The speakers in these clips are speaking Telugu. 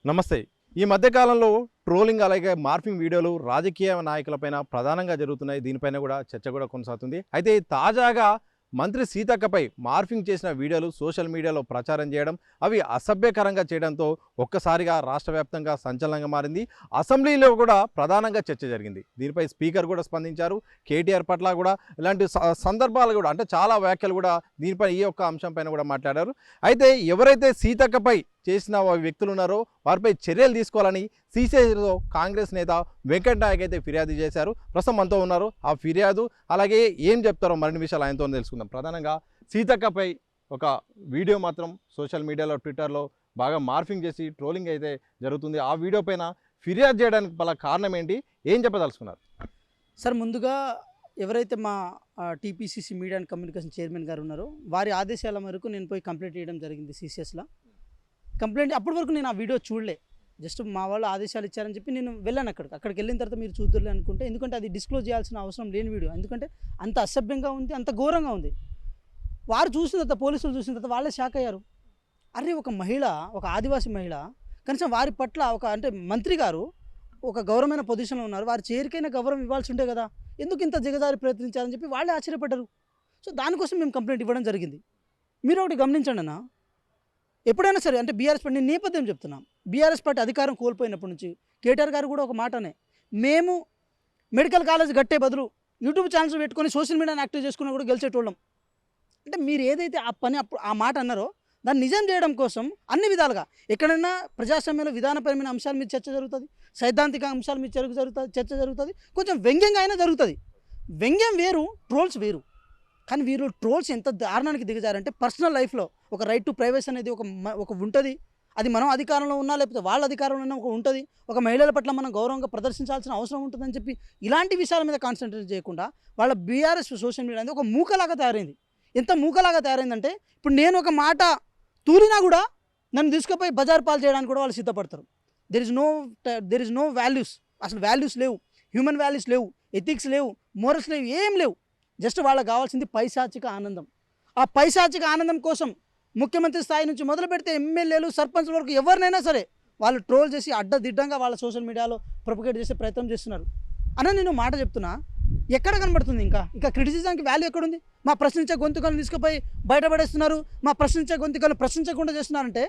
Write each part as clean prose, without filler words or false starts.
నమస్తే. ఈ మధ్య కాలంలో ట్రోలింగ్ అలాగే మార్ఫింగ్ వీడియోలు రాజకీయ నాయకులపైన ప్రధానంగా జరుగుతున్నాయి. దీనిపైన కూడా చర్చ కూడా కొనసాగుతుంది. అయితే తాజాగా మంత్రి సీతక్కపై మార్ఫింగ్ చేసిన వీడియోలు సోషల్ మీడియాలో ప్రచారం చేయడం, అవి అసభ్యకరంగా చేయడంతో ఒక్కసారిగా రాష్ట్ర వ్యాప్తంగా సంచలనంగా మారింది. అసెంబ్లీలో కూడా ప్రధానంగా చర్చ జరిగింది. దీనిపై స్పీకర్ కూడా స్పందించారు. కేటీఆర్ పట్ల కూడా ఇలాంటి సందర్భాలు కూడా అంటే చాలా వ్యాఖ్యలు కూడా దీనిపై ఈ యొక్క అంశం పైన కూడా మాట్లాడారు. అయితే ఎవరైతే సీతక్కపై చేసిన వ్యక్తులు ఉన్నారో వారిపై చర్యలు తీసుకోవాలని సీసీఐలో కాంగ్రెస్ నేత వెంకటనాయక్ అయితే ఫిర్యాదు చేశారు. ప్రస్తుతం మనతో ఉన్నారు. ఆ ఫిర్యాదు అలాగే ఏం చెప్తారో మరిన్ని విషయాలు ఆయనతో తెలుసుకుందాం. ప్రధానంగా సీతక్కపై ఒక వీడియో మాత్రం సోషల్ మీడియాలో ట్విట్టర్లో బాగా మార్ఫింగ్ చేసి ట్రోలింగ్ అయితే జరుగుతుంది. ఆ వీడియో పైన ఫిర్యాదు చేయడానికి గల కారణం ఏంటి, ఏం చెప్పదలుచుకున్నారు? సార్, ముందుగా ఎవరైతే మా TPCC media and communication chairman గారు ఉన్నారో వారి ఆదేశాల మేరకు నేను పోయి కంప్లైంట్ చేయడం జరిగింది సీసీఎస్లో. కంప్లైంట్ అప్పటి వరకు నేను ఆ వీడియో చూడలే. జస్ట్ మా వాళ్ళు ఆదేశాలు ఇచ్చారని చెప్పి నేను వెళ్ళాను. అక్కడికి వెళ్ళిన తర్వాత మీరు చూద్దరులే అనుకుంటే, ఎందుకంటే అది డిస్క్లోజ్ చేయాల్సిన అవసరం లేని వీడియో. ఎందుకంటే అంత అసభ్యంగా ఉంది, అంత ఘోరంగా ఉంది. వారు చూసిన తర్వాత, పోలీసులు చూసిన తర్వాత వాళ్ళే షాక్ అయ్యారు. అరే, ఒక మహిళ, ఒక ఆదివాసీ మహిళ, కనీసం వారి పట్ల అంటే మంత్రి గారు ఒక గౌరవమైన పొజిషన్లో ఉన్నారు, వారి చేరికైనా గౌరవం ఇవ్వాల్సి ఉంటే కదా, ఎందుకు ఇంత దిగజారి ప్రయత్నించారని చెప్పి వాళ్ళే ఆశ్చర్యపడ్డారు. సో దానికోసం మేము కంప్లైంట్ ఇవ్వడం జరిగింది. మీరు ఒకటి గమనించండి అన్న, ఎప్పుడైనా సరే అంటే బీఆర్ఎస్ పార్టీ, నేను నేపథ్యం చెప్తున్నాం, బీఆర్ఎస్ పార్టీ అధికారం కోల్పోయినప్పటి నుంచి కేటీఆర్ గారు కూడా ఒక మాటనే, మేము మెడికల్ కాలేజ్ కట్టే బదులు యూట్యూబ్ ఛానల్స్ పెట్టుకొని సోషల్ మీడియాని యాక్టివ్ చేసుకుని కూడా గెలిచేటోళ్ళం. అంటే మీరు ఏదైతే ఆ పని అప్పుడు ఆ మాట అన్నారో దాన్ని నిజం చేయడం కోసం అన్ని విధాలుగా ఎక్కడైనా ప్రజాస్వామ్యంలో విధానపరమైన అంశాల మీద చర్చ జరుగుతుంది, సైద్ధాంతిక అంశాల మీద చర్చ జరుగుతుంది, కొంచెం వ్యంగ్యంగా అయినా జరుగుతుంది. వ్యంగ్యం వేరు, ట్రోల్స్ వేరు. కానీ వీరు ట్రోల్స్ ఎంత దారుణానికి దిగజారంటే, పర్సనల్ లైఫ్లో ఒక రైట్ టు ప్రైవసీ అనేది ఒక ఉంటుంది. అది మనం అధికారంలో ఉన్నా లేకపోతే వాళ్ళ అధికారంలో ఉన్నా ఒక ఉంటుంది. ఒక మహిళల పట్ల మనం గౌరవంగా ప్రదర్శించాల్సిన అవసరం ఉంటుందని చెప్పి ఇలాంటి విషయాల మీద కాన్సన్ట్రేట్ చేయకుండా వాళ్ళ బీఆర్ఎస్ సోషల్ మీడియా అనేది ఒక మూకలాగా తయారైంది. ఎంత మూకలాగా తయారైందంటే, ఇప్పుడు నేను ఒక మాట తూరినా కూడా నన్ను తీసుకుపోయి బజార్ పాలు చేయడానికి కూడా వాళ్ళు సిద్ధపడతారు. దెర్ ఇస్ నో వాల్యూస్, అసలు వాల్యూస్ లేవు, హ్యూమన్ వాల్యూస్ లేవు, ఎథిక్స్ లేవు, మోరల్స్ లేవు, ఏం లేవు. జస్ట్ వాళ్ళకి కావాల్సింది పైశాచిక ఆనందం. ఆ పైశాచిక ఆనందం కోసం ముఖ్యమంత్రి స్థాయి నుంచి మొదలు పెడితే ఎమ్మెల్యేలు, సర్పంచ్ల వరకు ఎవరినైనా సరే వాళ్ళు ట్రోల్ చేసి అడ్డదిడ్డంగా వాళ్ళ సోషల్ మీడియాలో ప్రొపగేట్ చేసే ప్రయత్నం చేస్తున్నారు. అన్న, నేను మాట చెప్తున్నా, ఎక్కడ కనబడుతుంది? ఇంకా క్రిటిసిజంకి వాల్యూ ఎక్కడుంది? మా ప్రశ్నించే గొంతుకలను తీసుకుపోయి బయటపడేస్తున్నారు, మా ప్రశ్నించే గొంతుకలను ప్రశ్నించకుండా చేస్తున్నారంటే,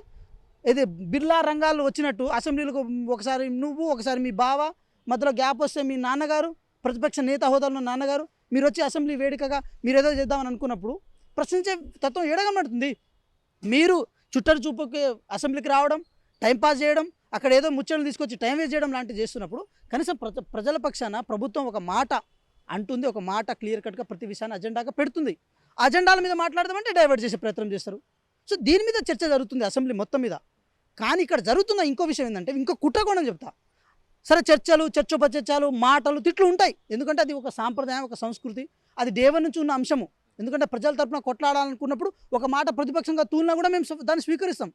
ఇది బిర్లా రంగాలు వచ్చినట్టు అసెంబ్లీలకు ఒకసారి నువ్వు, ఒకసారి మీ బావ, మధ్యలో గ్యాప్ వస్తే మీ నాన్నగారు, ప్రతిపక్ష నేత హోదాలో ఉన్న నాన్నగారు, మీరు వచ్చి అసెంబ్లీ వేదికగా మీరు ఏదో చేద్దామని అనుకున్నప్పుడు ప్రశ్నించే తత్వం ఏడగబడుతుంది. మీరు చుట్టరు చూపుకి అసెంబ్లీకి రావడం, టైంపాస్ చేయడం, అక్కడ ఏదో ముచ్చట్లు తీసుకొచ్చి టైం వేస్ట్ చేయడం లాంటివి చేస్తున్నప్పుడు కనీసం ప్రజల పక్షాన ప్రభుత్వం ఒక మాట అంటుంది, ఒక మాట క్లియర్ కట్గా ప్రతి విషయాన్ని అజెండాగా పెడుతుంది. ఆ అజెండాల మీద మాట్లాడదామంటే డైవర్ట్ చేసే ప్రయత్నం చేస్తారు. సో దీని మీద చర్చ జరుగుతుంది అసెంబ్లీ మొత్తం మీద. కానీ ఇక్కడ జరుగుతున్న ఇంకో విషయం ఏంటంటే, ఇంకో కుట్రకోణం చెప్తా. సరే, చర్చోపచర్చలు, మాటలు, తిట్లు ఉంటాయి. ఎందుకంటే అది ఒక సాంప్రదాయం, ఒక సంస్కృతి, అది దేవుని నుంచి ఉన్న అంశము. ఎందుకంటే ప్రజల తరపున కొట్లాడాలనుకున్నప్పుడు ఒక మాట ప్రతిపక్షంగా తూలినా కూడా మేము దాన్ని స్వీకరిస్తాం.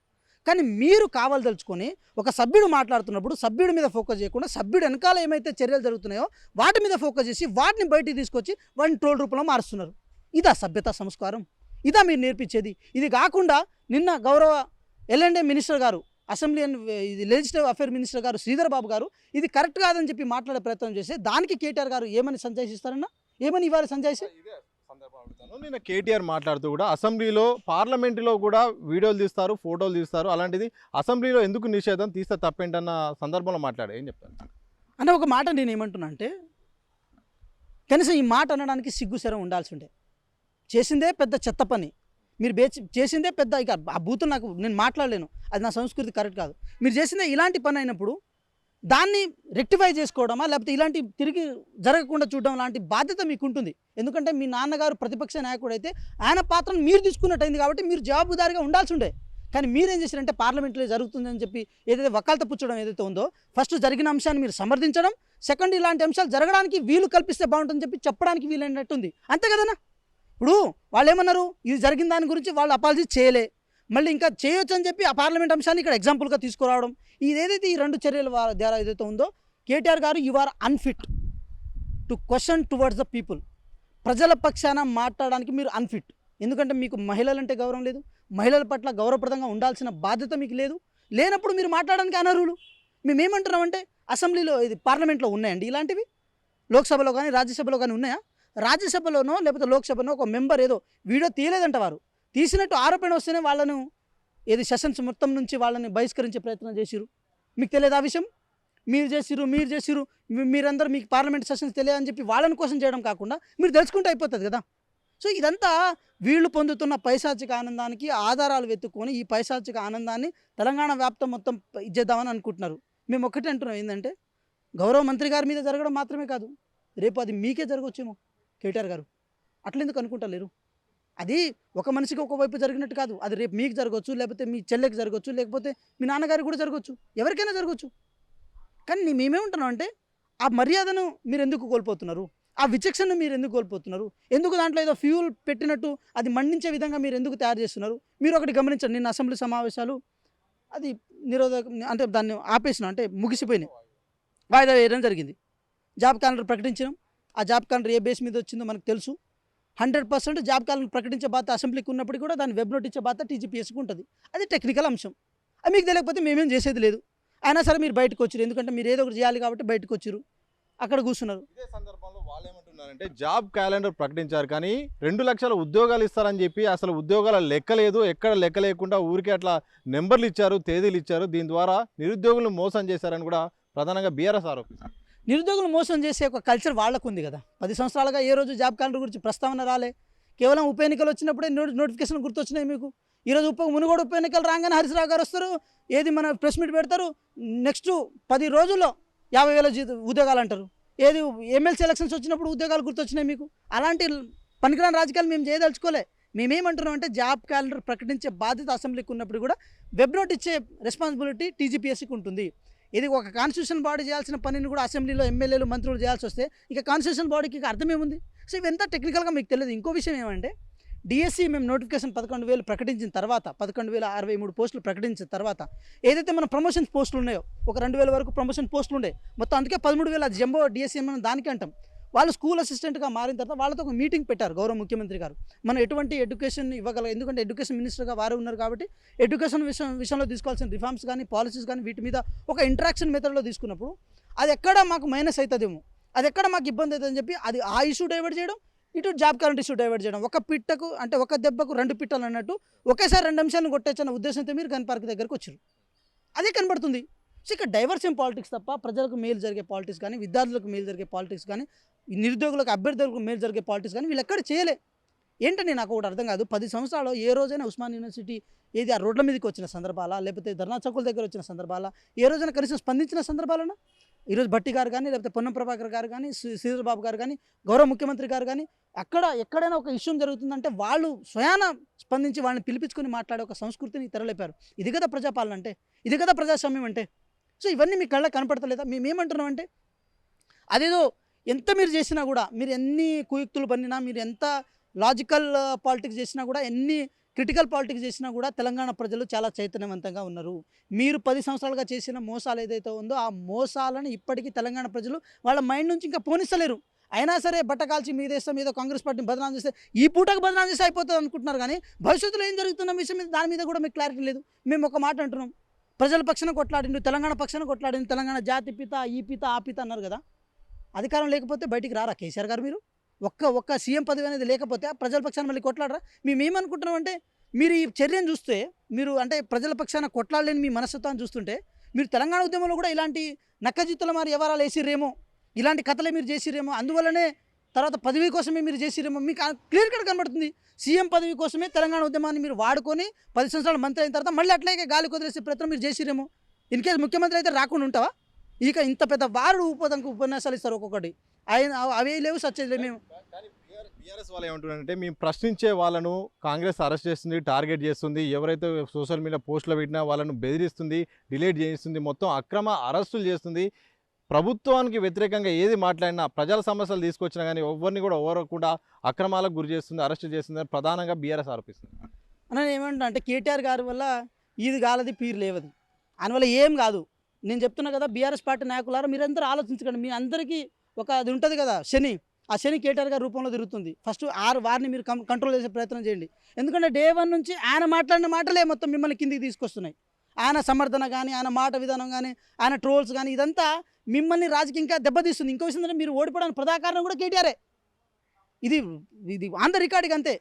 కానీ మీరు కావాలదలుచుకొని ఒక సభ్యుడు మాట్లాడుతున్నప్పుడు సభ్యుడి మీద ఫోకస్ చేయకుండా సభ్యుడు వెనకాల ఏమైతే చర్యలు జరుగుతున్నాయో వాటి మీద ఫోకస్ చేసి వాటిని బయటికి తీసుకొచ్చి వాటిని ట్రోల్ రూపంలో మారుస్తున్నారు. ఇదా సభ్యత, సంస్కారం? ఇదా మీరు నేర్పించేది? ఇది కాకుండా నిన్న గౌరవ ఎల్ఎండ్ఏ మినిస్టర్ గారు, అసెంబ్లీ అండ్ ఇది లెజిస్లేటివ్ అఫేర్ మినిస్టర్ గారు శ్రీధర్ బాబు గారు ఇది కరెక్ట్ కాదని చెప్పి మాట్లాడే ప్రయత్నం చేస్తే దానికి కేటీఆర్ గారు ఏమని సంజాయిస్తారన్నా? ఏమని ఇవ్వాలి సంజాయిస్తే? నిన్న కేటీఆర్ మాట్లాడుతూ కూడా అసెంబ్లీలో, పార్లమెంటులో కూడా వీడియోలు తీస్తారు, ఫోటోలు తీస్తారు, అలాంటిది అసెంబ్లీలో ఎందుకు నిషేధం తీస్తే తప్పేంటన్న సందర్భంలో మాట్లాడే ఏం చెప్తాను అంటే, ఒక మాట నేను ఏమంటున్నా అంటే, కనీసం ఈ మాట అనడానికి సిగ్గుశరం ఉండాల్సి ఉండే. చేసిందే పెద్ద చెత్త పని, మీరు చేసిందే పెద్ద, ఇక ఆ బూతులు నాకు నేను మాట్లాడలేను, అది నా సంస్కృతి కరెక్ట్ కాదు. మీరు చేసిందే ఇలాంటి పని అయినప్పుడు దాన్ని రెక్టిఫై చేసుకోవడమా, లేకపోతే ఇలాంటి తిరిగి జరగకుండా చూడడం లాంటి బాధ్యత మీకు ఉంటుంది. ఎందుకంటే మీ నాన్నగారు ప్రతిపక్ష నాయకుడు అయితే ఆయన పాత్రను మీరు తీసుకున్నట్టయింది కాబట్టి మీరు జవాబుదారీగా ఉండాల్సి ఉండే. కానీ మీరేం చేశారంటే, పార్లమెంట్లో జరుగుతుందని చెప్పి ఏదైతే వకాల్త పుచ్చడం ఏదైతే ఉందో, ఫస్ట్ జరిగిన అంశాన్ని మీరు సమర్థించడం, సెకండ్ ఇలాంటి అంశాలు జరగడానికి వీలు కల్పిస్తే బాగుంటుందని చెప్పి చెప్పడానికి వీలైనట్టుంది. అంతే కదన్నా? ఇప్పుడు వాళ్ళు ఏమన్నారు, ఇది జరిగిన దాని గురించి వాళ్ళు అపాలజీ చేయలే, మళ్ళీ ఇంకా చేయొచ్చు అని చెప్పి ఆ పార్లమెంట్ అంశాన్ని ఇక్కడ ఎగ్జాంపుల్గా తీసుకురావడం, ఇదేదైతే ఈ రెండు చర్యల ద్వారా ఏదైతే ఉందో, కేటీఆర్ గారు you are unfit to question towards the people. ప్రజల పక్షాన మాట్లాడడానికి మీరు అన్ఫిట్. ఎందుకంటే మీకు మహిళలంటే గౌరవం లేదు, మహిళల పట్ల గౌరవప్రదంగా ఉండాల్సిన బాధ్యత మీకు లేదు. లేనప్పుడు మీరు మాట్లాడడానికి అనర్హులు. మేమేమంటున్నామంటే అసెంబ్లీలో ఇది పార్లమెంట్లో ఉన్నాయండి ఇలాంటివి? లోక్సభలో కానీ రాజ్యసభలో కానీ ఉన్నాయా? రాజ్యసభలోనో లేకపోతే లోక్సభనో ఒక మెంబర్ ఏదో వీడియో తీయలేదంట, వారు తీసినట్టు ఆరోపణ వస్తేనే వాళ్ళను ఏది సెషన్స్ మొత్తం నుంచి వాళ్ళని బహిష్కరించే ప్రయత్నం చేసిరు. మీకు తెలియదు ఆ విషయం? మీరు చేసిరు మీరందరూ మీకు పార్లమెంట్ సెషన్స్ తెలియదని చెప్పి వాళ్ళని కోసం చేయడం కాకుండా మీరు తెలుసుకుంటే అయిపోతుంది కదా. సో ఇదంతా వీళ్ళు పొందుతున్న పైశాచిక ఆనందానికి ఆధారాలు వెతుక్కొని ఈ పైశాచిక ఆనందాన్ని తెలంగాణ వ్యాప్తం మొత్తం ఇచ్చేద్దామని అనుకుంటున్నారు. మేము ఒక్కటే అంటున్నాం ఏంటంటే, గౌరవ మంత్రి గారి మీద జరగడం మాత్రమే కాదు, రేపు అది మీకే జరగవచ్చేమో కేటీఆర్ గారు. అట్లెందుకు అనుకుంటలేరు? అది ఒక మనిషికి ఒకవైపు జరిగినట్టు కాదు, అది రేపు మీకు జరగవచ్చు, లేకపోతే మీ చెల్లెకి జరగవచ్చు, లేకపోతే మీ నాన్నగారికి కూడా జరగవచ్చు, ఎవరికైనా జరగవచ్చు. కానీ మేమేమంటున్నాం అంటే, ఆ మర్యాదను మీరు ఎందుకు కోల్పోతున్నారు? ఆ విచక్షణను మీరు ఎందుకు కోల్పోతున్నారు? ఎందుకు దాంట్లో ఏదో ఫ్యూల్ పెట్టినట్టు అది మండించే విధంగా మీరు ఎందుకు తయారు చేస్తున్నారు? మీరు ఒకటి గమనించండి, నిన్న అసెంబ్లీ సమావేశాలు అది నిరోధక అంటే దాన్ని ఆపేసిన అంటే ముగిసిపోయినాయి, వాయిదా వేయడం జరిగింది. జాబ్ క్యాలెండర్ ప్రకటించినాం. ఆ జాబ్ క్యాలెండర్ ఏ బేస్ మీద వచ్చిందో మనకు తెలుసు. 100% జాబ్ క్యాలెండర్ ప్రకటించే బాధ్యత అసెంబ్లీకి ఉన్నప్పటికీ కూడా దాన్ని వెబ్ నోట్ ఇచ్చే బాధ్యత టీజీపీఎస్కి ఉంటుంది. అది టెక్నికల్ అంశం. అది మీకు తెలియకపోతే మేమేం చేసేది లేదు. అయినా సరే మీరు బయటకు వచ్చారు, ఎందుకంటే మీరు ఏదో ఒకటి చేయాలి కాబట్టి బయటకు వచ్చారు, అక్కడ కూర్చున్నారు. ఇదే సందర్భంలో వాళ్ళు ఏమంటున్నారంటే, జాబ్ క్యాలెండర్ ప్రకటించారు కానీ 2 లక్షల ఉద్యోగాలు ఇస్తారని చెప్పి అసలు ఉద్యోగాల లెక్క లేదు, ఎక్కడ లెక్క లేకుండా ఊరికే అట్లా నెంబర్లు ఇచ్చారు, తేదీలు ఇచ్చారు, దీని ద్వారా నిరుద్యోగులను మోసం చేశారని కూడా ప్రధానంగా బీఆర్ఎస్ ఆరోపిస్తారు. నిరుద్యోగులు మోసం చేసే ఒక కల్చర్ వాళ్ళకు ఉంది కదా. 10 సంవత్సరాలుగా ఏ రోజు జాబ్ క్యాలెండర్ గురించి ప్రస్తావన రాలే. కేవలం ఉప ఎన్నికలు వచ్చినప్పుడే నోటిఫికేషన్ గుర్తొచ్చినాయి మీకు. ఈరోజు మునుగోడు ఉప ఎన్నికలు రాగానే హరీశ్రావు గారు వస్తారు, ఏది మన ప్రెస్ మీట్ పెడతారు, నెక్స్ట్ 10 రోజుల్లో 50,000 ఉద్యోగాలు అంటారు. ఏది ఎమ్మెల్సీ ఎలక్షన్స్ వచ్చినప్పుడు ఉద్యోగాలు గుర్తొచ్చినాయి మీకు. అలాంటి పనికిరాని రాజకీయాలు మేము చేయదలుచుకోలే. మేమేమంటున్నాం అంటే, జాబ్ క్యాలెండర్ ప్రకటించే బాధ్యత అసెంబ్లీకి ఉన్నప్పుడు కూడా వెబ్ నోట్ ఇచ్చే రెస్పాన్సిబిలిటీ టీజీపీఎస్సీకి ఉంటుంది. ఇది ఒక కాన్స్టిట్యూషన్ బాడీ చేయాల్సిన పనిని కూడా అసెంబ్లీలో ఎమ్మెల్యేలు మంత్రులు చేయాల్సి వస్తే ఇక కాన్స్టిట్యూషన్ బాడీకి ఇక అర్థమేముంది? సో ఇవంతా టెక్నికల్గా మీకు తెలియదు. ఇంకో విషయం ఏమంటే, డిఎస్సి మేము నోటిఫికేషన్ 11,000 ప్రకటించిన తర్వాత, 11,063 పోస్టులు ప్రకటించిన తర్వాత ఏదైతే మన ప్రమోషన్ పోస్టులు ఉన్నాయో, ఒక 2,000 వరకు ప్రమోషన్ పోస్టులు ఉండే మొత్తం, అందుకే 13,000 అది జంబో డిఎస్సి మనం దానికి అంటాం. వాళ్ళు స్కూల్ అసిస్టెంట్గా మారిన తర్వాత వాళ్ళతో ఒక మీటింగ్ పెట్టారు గౌరవ ముఖ్యమంత్రి గారు. మనం ఎటువంటి ఎడ్యుకేషన్ ఇవ్వగలం, ఎందుకంటే ఎడ్యుకేషన్ మినిస్టర్గా వారు ఉన్నారు కాబట్టి ఎడ్యుకేషన్ విషయంలో తీసుకోవాల్సిన రిఫార్మ్స్ కానీ పాలసీస్ కానీ వీటి మీద ఒక ఇంటరాక్షన్ మెథడ్లో తీసుకున్నప్పుడు అది ఎక్కడ మాకు మైనస్ అవుతుందేమో, అది ఎక్కడ మాకు ఇబ్బంది అవుతుందని చెప్పి అది ఆ ఇష్యూ డైవర్ట్ చేయడం, ఇటు జాబ్ క్యాలెండర్ ఇష్యూ డైవర్ట్ చేయడం. ఒక పిట్టకు అంటే ఒక దెబ్బకు 2 పిట్టలు అన్నట్టు ఒకేసారి 2 అంశాలను కొట్టేచ్చన్న ఉద్దేశంతో మీరు గన్ పార్క్ దగ్గరకు వచ్చారు. అదే కనబడుతుంది. సో ఇక్కడ డైవర్షన్ పాలిటిక్స్ తప్ప ప్రజలకు మేలు జరిగే పాలిటిక్స్ కానీ, విద్యార్థులకు మేలు జరిగే పాలిటిక్స్ కానీ, నిరుద్యోగులకు అభ్యర్థులకు మేలు జరిగే పాలిటిక్స్ కానీ వీళ్ళు ఎక్కడ చేయలే. ఏంటంటే నాకు ఒకటి అర్థం కాదు, 10 సంవత్సరాలు ఏ రోజైనా ఉస్మాన్ యూనివర్సిటీ ఏది ఆ రోడ్ల మీదకి వచ్చిన సందర్భాలా, లేకపోతే ధర్నా చౌకుల దగ్గర వచ్చిన సందర్భాలా, ఏ రోజైనా కనీసం స్పందించిన సందర్భాలన్నా? ఈరోజు భట్టి గారు కానీ, లేకపోతే పొన్నం ప్రభాకర్ గారు కానీ, శ్రీధర్ బాబు గారు కానీ, గౌరవ ముఖ్యమంత్రి గారు కానీ అక్కడ ఎక్కడైనా ఒక ఇష్యూ జరుగుతుందంటే వాళ్ళు స్వయాన స్పందించి వాళ్ళని పిలిపించుకొని మాట్లాడే ఒక సంస్కృతిని తెరలేపారు. ఇది కదా ప్రజాపాలన అంటే, ఇది కదా ప్రజాస్వామ్యం అంటే. సో ఇవన్నీ మీ కళ్ళ కనపడతలేదా? మేమేమంటున్నాం అంటే, అదేదో ఎంత మీరు చేసినా కూడా, మీరు ఎన్ని కుయుక్తులు పన్నినా, మీరు ఎంత లాజికల్ పాలిటిక్స్ చేసినా కూడా, ఎన్ని క్రిటికల్ పాలిటిక్స్ చేసినా కూడా తెలంగాణ ప్రజలు చాలా చైతన్యవంతంగా ఉన్నారు. మీరు 10 సంవత్సరాలుగా చేసిన మోసాలు ఏదైతే ఉందో ఆ మోసాలను ఇప్పటికీ తెలంగాణ ప్రజలు వాళ్ళ మైండ్ నుంచి ఇంకా పోనిస్తలేరు. అయినా సరే బట్టకాల్చి మీ దేశం మీద కాంగ్రెస్ పార్టీని బదనాం చేస్తే, ఈ పూటకు బదనాం చేస్తే అయిపోతుంది అనుకుంటున్నారు కానీ భవిష్యత్తులో ఏం జరుగుతున్న విషయం మీద దాని మీద కూడా మీకు క్లారిటీ లేదు. మేము ఒక మాట అంటున్నాం, ప్రజల పక్షాన కొట్లాడిండు, తెలంగాణ పక్షాన కొట్లాడిండు, తెలంగాణ జాతి పిత, ఈ పిత, ఆ పిత అన్నారు కదా. అధికారం లేకపోతే బయటికి రారా కేసీఆర్ గారు? మీరు ఒక్క సీఎం పదవి అనేది లేకపోతే ప్రజల పక్షాన మళ్ళీ కొట్లాడరా? మేమేమనుకుంటున్నాం అంటే, మీరు ఈ చర్యను చూస్తే, మీరు అంటే ప్రజల పక్షాన కొట్లాడలేని మీ మనస్తత్వాన్ని చూస్తుంటే, మీరు తెలంగాణ ఉద్యమంలో కూడా ఇలాంటి నక్కజిత్తుల మరి ఎవరాలు వేసిరేమో, ఇలాంటి కథలే మీరు చేసిరేమో, అందువల్లనే తర్వాత పదవి కోసమే మీరు చేసిరేమో మీకు క్లియర్ కట్ కనబడుతుంది. సీఎం పదవి కోసమే తెలంగాణ ఉద్యమాన్ని మీరు వాడుకొని 10 సంవత్సరాలు మంత్రి అయిన తర్వాత మళ్ళీ అట్లాగే గాలి కుదిరేసే ప్రయత్నం మీరు చేసిరేమో. ఇన్ కేసు ముఖ్యమంత్రి అయితే రాకుండా ఉంటావా? ఇక ఇంత పెద్ద వారుడు ఉపన్యాసాలు ఇస్తారు ఒక్కొక్కటి, ఆయన అవే లేవు సచ్చేది మేము. కానీ బీఆర్ఎస్ వాళ్ళు ఏమంటున్నారంటే, మేము ప్రశ్నించే వాళ్ళను కాంగ్రెస్ అరెస్ట్ చేస్తుంది, టార్గెట్ చేస్తుంది, ఎవరైతే సోషల్ మీడియా పోస్టులు పెట్టినా వాళ్ళను బెదిరిస్తుంది, డిలీట్ చేయిస్తుంది, మొత్తం అక్రమ అరెస్టులు చేస్తుంది. ప్రభుత్వానికి వ్యతిరేకంగా ఏది మాట్లాడినా, ప్రజల సమస్యలు తీసుకొచ్చినా కానీ ఎవరిని కూడా ఓరకుండా అక్రమాలకు గురి చేస్తుంది, అరెస్ట్ చేస్తుంది అని ప్రధానంగా బీఆర్ఎస్ ఆరోపిస్తుంది. అని ఏమంటా అంటే, కేటీఆర్ గారి వల్ల ఇది గాలది పీరు లేవది, ఆయన వల్ల ఏం కాదు. నేను చెప్తున్నా కదా, బీఆర్ఎస్ పార్టీ నాయకులారా మీరందరూ ఆలోచించకండి. మీ అందరికీ ఒక అది ఉంటుంది కదా శని, ఆ శని కేటీఆర్ గారి రూపంలో తిరుగుతుంది. ఫస్ట్ వారిని మీరు కంట్రోల్ చేసే ప్రయత్నం చేయండి. ఎందుకంటే డే 1 నుంచి ఆయన మాట్లాడిన మాటలే మొత్తం మిమ్మల్ని కిందికి తీసుకొస్తున్నాయి. ఆయన సమర్థన కానీ, ఆయన మాట విధానం కానీ, ఆయన ట్రోల్స్ కానీ, ఇదంతా మిమ్మల్ని రాజకీయంగా దెబ్బతీస్తుంది. ఇంకో విషయం ఏంటంటే, మీరు ఓడిపోవడానికి ప్రధాన కారణం కూడా కేటీఆరే. ఇది ఇది ఆన్ ద రికార్డింగ్ అంతే.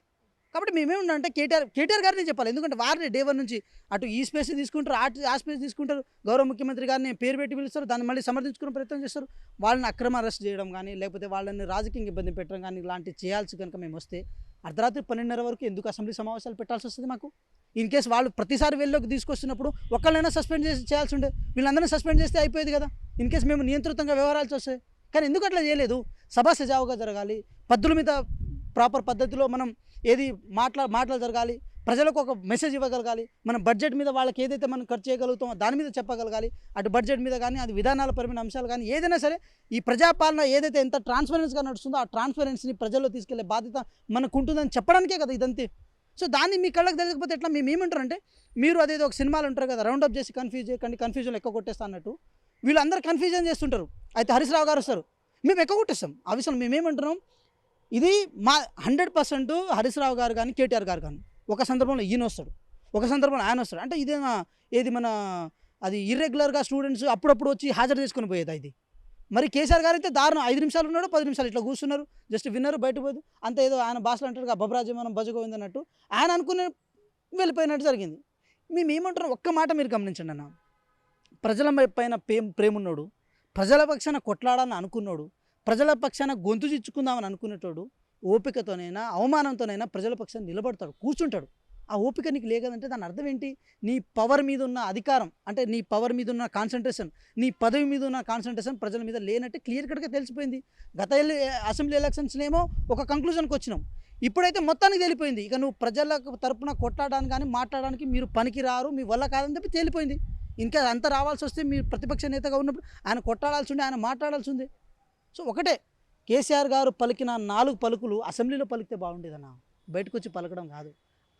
కాబట్టి మేమేమంటే కేటీఆర్ గారిని చెప్పాలి. ఎందుకంటే వారిని డే 1 నుంచి అటు ఈ స్పేస్ తీసుకుంటారు, ఆ స్పేస్ తీసుకుంటారు. గౌరవ ముఖ్యమంత్రి గారిని పేరు పెట్టి పిలుస్తారు, దాన్ని మళ్ళీ సమర్థించుకునే ప్రయత్నం చేస్తారు. వాళ్ళని అక్రమ అరెస్ట్ చేయడం కానీ, లేకపోతే వాళ్ళని రాజకీయంగా ఇబ్బంది పెట్టడం కానీ, ఇలాంటివి చేయాల్సి కనుక మేము వస్తే అర్ధరాత్రి 12:30 వరకు ఎందుకు అసెంబ్లీ సమావేశాలు పెట్టాల్సి వస్తుంది మాకు? ఇన్ కేసు వాళ్ళు ప్రతిసారి వెళ్ళలోకి తీసుకొస్తున్నప్పుడు ఒక్కళ్ళైనా సస్పెండ్ చేయాల్సి ఉండే, వీళ్ళందరినీ సస్పెండ్ చేస్తే అయిపోయేది కదా. ఇన్ కేసు మేము నియంత్రితంగా వ్యవహరాల్సి వస్తాయి. కానీ ఎందుకు అట్లా చేయలేదు? సభ సజావుగా జరగాలి, పద్ధతుల మీద ప్రాపర్ పద్ధతిలో మనం ఏది మాటలు జరగాలి, ప్రజలకు ఒక మెసేజ్ ఇవ్వగలగాలి, మన బడ్జెట్ మీద వాళ్ళకి ఏదైతే మనం ఖర్చు చేయగలుగుతామో దాని మీద చెప్పగలగాలి. అటు బడ్జెట్ మీద కానీ, అది విధానాలపరమైన అంశాలు కానీ, ఏదైనా సరే ఈ ప్రజాపాలన ఏదైతే ఎంత ట్రాన్స్పరెన్స్గా నడుస్తుందో ఆ ట్రాన్స్పరెన్సీని ప్రజల్లో తీసుకెళ్లే బాధ్యత మనకు ఉంటుందని చెప్పడానికే కదా ఇదంతే. సో దాన్ని మీ కళ్ళకి తెలియకపోతే ఎట్లా? మేము ఏమంటారంటే, మీరు అదేదో ఒక సినిమాలు ఉంటారు కదా, రౌండప్ చేసి కన్ఫ్యూజ్ చేయకండి, కన్ఫ్యూజన్ ఎక్కువ కొట్టేస్తా అన్నట్టు వీళ్ళందరూ కన్ఫ్యూజన్ చేస్తుంటారు. అయితే హరీష్ రావు గారు వస్తారు, మేము ఎక్కువ కొట్టేస్తాం. ఆ విషయంలో మేమేమంటున్నాం, ఇది మా 100% హరీష్ రావు గారు కానీ, కేటీఆర్ గారు కానీ ఒక సందర్భంలో ఈయన వస్తాడు, ఒక సందర్భంలో ఆయన వస్తాడు. అంటే ఇదేనా ఏది మన అది ఇర్రెగ్యులర్గా స్టూడెంట్స్ అప్పుడప్పుడు వచ్చి హాజరు చేసుకుని పోయేది ఇది. మరి కేసీఆర్ గారు అయితే దారుణం, 5 నిమిషాలు ఉన్నాడు, 10 నిమిషాలు ఇట్లా కూర్చున్నారు, జస్ట్ విన్నారు, బయట పోదు అంత. ఏదో ఆయన భాషలో అంటారు బబరాజమానం భజగోవింది అన్నట్టు ఆయన అనుకుని వెళ్ళిపోయినట్టు జరిగింది. మేము ఏమంటున్నాం, ఒక్క మాట మీరు గమనించండి అన్న. ప్రజల పైన ప్రేమ ఉన్నాడు, ప్రజల పక్షాన కొట్లాడాలని అనుకున్నాడు, ప్రజల పక్షాన గొంతు చిచ్చుకుందామని అనుకునేటోడు ఓపికతోనైనా అవమానంతోనైనా ప్రజల పక్షాన్ని నిలబడతాడు, కూర్చుంటాడు. ఆ ఓపిక నీకు లేదంటే దాని అర్థం ఏంటి? నీ పవర్ మీద ఉన్న అధికారం, అంటే నీ పవర్ మీద ఉన్న కాన్సన్ట్రేషన్, నీ పదవి మీద ఉన్న కాన్సన్ట్రేషన్ ప్రజల మీద లేనట్టే క్లియర్ కట్గా తెలిసిపోయింది. గత అసెంబ్లీ ఎలక్షన్స్లో ఒక కంక్లూజన్కి వచ్చినాం, ఇప్పుడైతే మొత్తానికి తేలిపోయింది. ఇక నువ్వు ప్రజలకు తరపున కొట్లాడడానికి కానీ మాట్లాడడానికి మీరు పనికి రారు, మీ వల్ల కాదని చెప్పి తేలిపోయింది. ఇంకా అంత రావాల్సి వస్తే మీరు ప్రతిపక్ష నేతగా ఉన్నప్పుడు ఆయన కొట్లాడాల్సి ఉండే, ఆయన మాట్లాడాల్సి ఉంది. సో ఒకటే, కేసీఆర్ గారు పలికిన 4 పలుకులు అసెంబ్లీలో పలికితే బాగుండేదన్న, బయటకు వచ్చి పలకడం కాదు.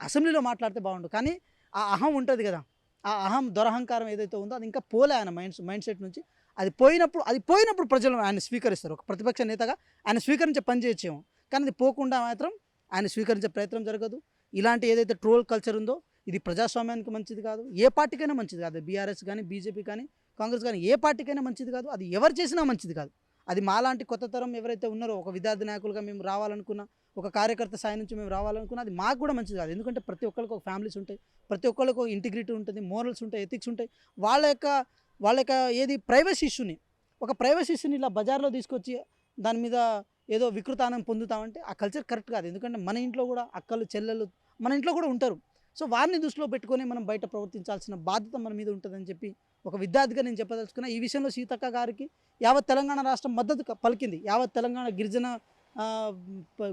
అసెంబ్లీలో మాట్లాడితే బాగుండు. కానీ ఆ అహం ఉంటుంది కదా, ఆ అహం దురహంకారం ఏదైతే ఉందో అది ఇంకా పోలే ఆయన మైండ్ సెట్ నుంచి. అది పోయినప్పుడు ప్రజలు ఆయన స్వీకరిస్తారు. ఒక ప్రతిపక్ష నేతగా ఆయన స్వీకరించే పని చేయొచ్చేమో, కానీ అది పోకుండా మాత్రం ఆయన స్వీకరించే ప్రయత్నం జరగదు. ఇలాంటి ఏదైతే ట్రోల్ కల్చర్ ఉందో ఇది ప్రజాస్వామ్యానికి మంచిది కాదు, ఏ పార్టీకైనా మంచిది కాదు. బీఆర్ఎస్ కానీ, బీజేపీ కానీ, కాంగ్రెస్ కానీ ఏ పార్టీకైనా మంచిది కాదు. అది ఎవరు చేసినా మంచిది కాదు. అది మాలాంటి కొత్త తరం ఎవరైతే ఉన్నారో, ఒక విద్యార్థి నాయకులుగా మేము రావాలనుకున్నా, ఒక కార్యకర్త స్థాయి నుంచి మేము రావాలనుకున్నా అది మాకు కూడా మంచిది కాదు. ఎందుకంటే ప్రతి ఒక్కరికి ఒక ఫ్యామిలీస్ ఉంటాయి, ప్రతి ఒక్కరికి ఒక ఇంటిగ్రిటీ ఉంటుంది, మోరల్స్ ఉంటాయి, ఎథిక్స్ ఉంటాయి. వాళ్ళ యొక్క ఏది ప్రైవసీ ఇష్యూని ఇలా బజార్లో తీసుకొచ్చి దాని మీద ఏదో వికృతానం పొందుతామంటే ఆ కల్చర్ కరెక్ట్ కాదు. ఎందుకంటే మన ఇంట్లో కూడా అక్కలు చెల్లెలు మన ఇంట్లో కూడా ఉంటారు. సో వారిని దృష్టిలో పెట్టుకొని మనం బయట ప్రవర్తించాల్సిన బాధ్యత మన మీద ఉంటుందని చెప్పి ఒక విద్యార్థిగా నేను చెప్పదలుచుకున్నా. ఈ విషయంలో సీతక్క గారికి యావత్ తెలంగాణ రాష్ట్రం మద్దతు పలికింది. యావత్ తెలంగాణ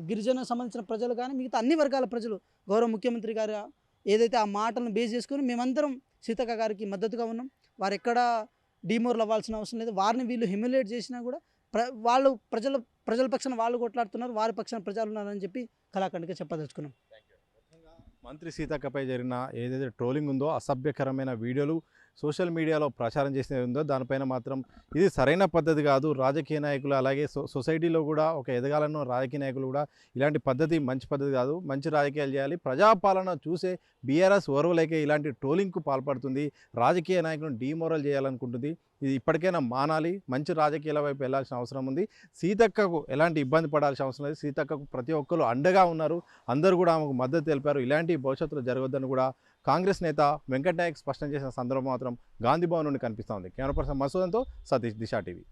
గిరిజన సంబంధించిన ప్రజలు కానీ, మిగతా అన్ని వర్గాల ప్రజలు గౌరవ ముఖ్యమంత్రి గారు ఏదైతే ఆ మాటలను బేస్ చేసుకొని మేమందరం సీతక్క గారికి మద్దతుగా ఉన్నాం. వారు ఎక్కడా డిమోరల్ అవ్వాల్సిన అవసరం లేదు. వారిని వీళ్ళు హ్యూమిలేట్ చేసినా కూడా వాళ్ళు ప్రజల పక్షాన వాళ్ళు కొట్లాడుతున్నారు, వారి పక్షాన ప్రజలు ఉన్నారని చెప్పి కళాఖండిగా చెప్పదలుచుకున్నాం. మంత్రి సీతక్కపై జరిగిన ఏదైతే ట్రోలింగ్ ఉందో, అసభ్యకరమైన వీడియోలు సోషల్ మీడియాలో ప్రచారం చేసినది ఉందో దానిపైన మాత్రం ఇది సరైన పద్ధతి కాదు. రాజకీయ నాయకులు అలాగే సొసైటీలో కూడా ఒక ఎదగాలన్న రాజకీయ నాయకులు కూడా ఇలాంటి పద్ధతి మంచి పద్ధతి కాదు. మంచి రాజకీయాలు చేయాలి. ప్రజాపాలన చూసే బీఆర్ఎస్ ఓర్వలేక ఇలాంటి ట్రోలింగ్కు పాల్పడుతుంది, రాజకీయ నాయకులను డీమోరల్ చేయాలనుకుంటుంది. ఇది ఇప్పటికైనా మానాలి, మంచి రాజకీయాల వైపు వెళ్లాల్సిన అవసరం ఉంది. సీతక్కకు ఎలాంటి ఇబ్బంది పడాల్సిన అవసరం లేదు. సీతక్కకు ప్రతి ఒక్కరు అండగా ఉన్నారు, అందరూ కూడా ఆమెకు మద్దతు తెలిపారు. ఇలాంటి భవిష్యత్తులో జరగొద్దని కూడా కాంగ్రెస్ నేత వెంకట్ నాయక్ స్పష్టం చేసిన సందర్భం మాత్రం గాంధీ భవన్ నుండి కనిపిస్తోంది. కెమెరా పర్సన్ మసూదంతో సతీష్, దిశా టీవీ.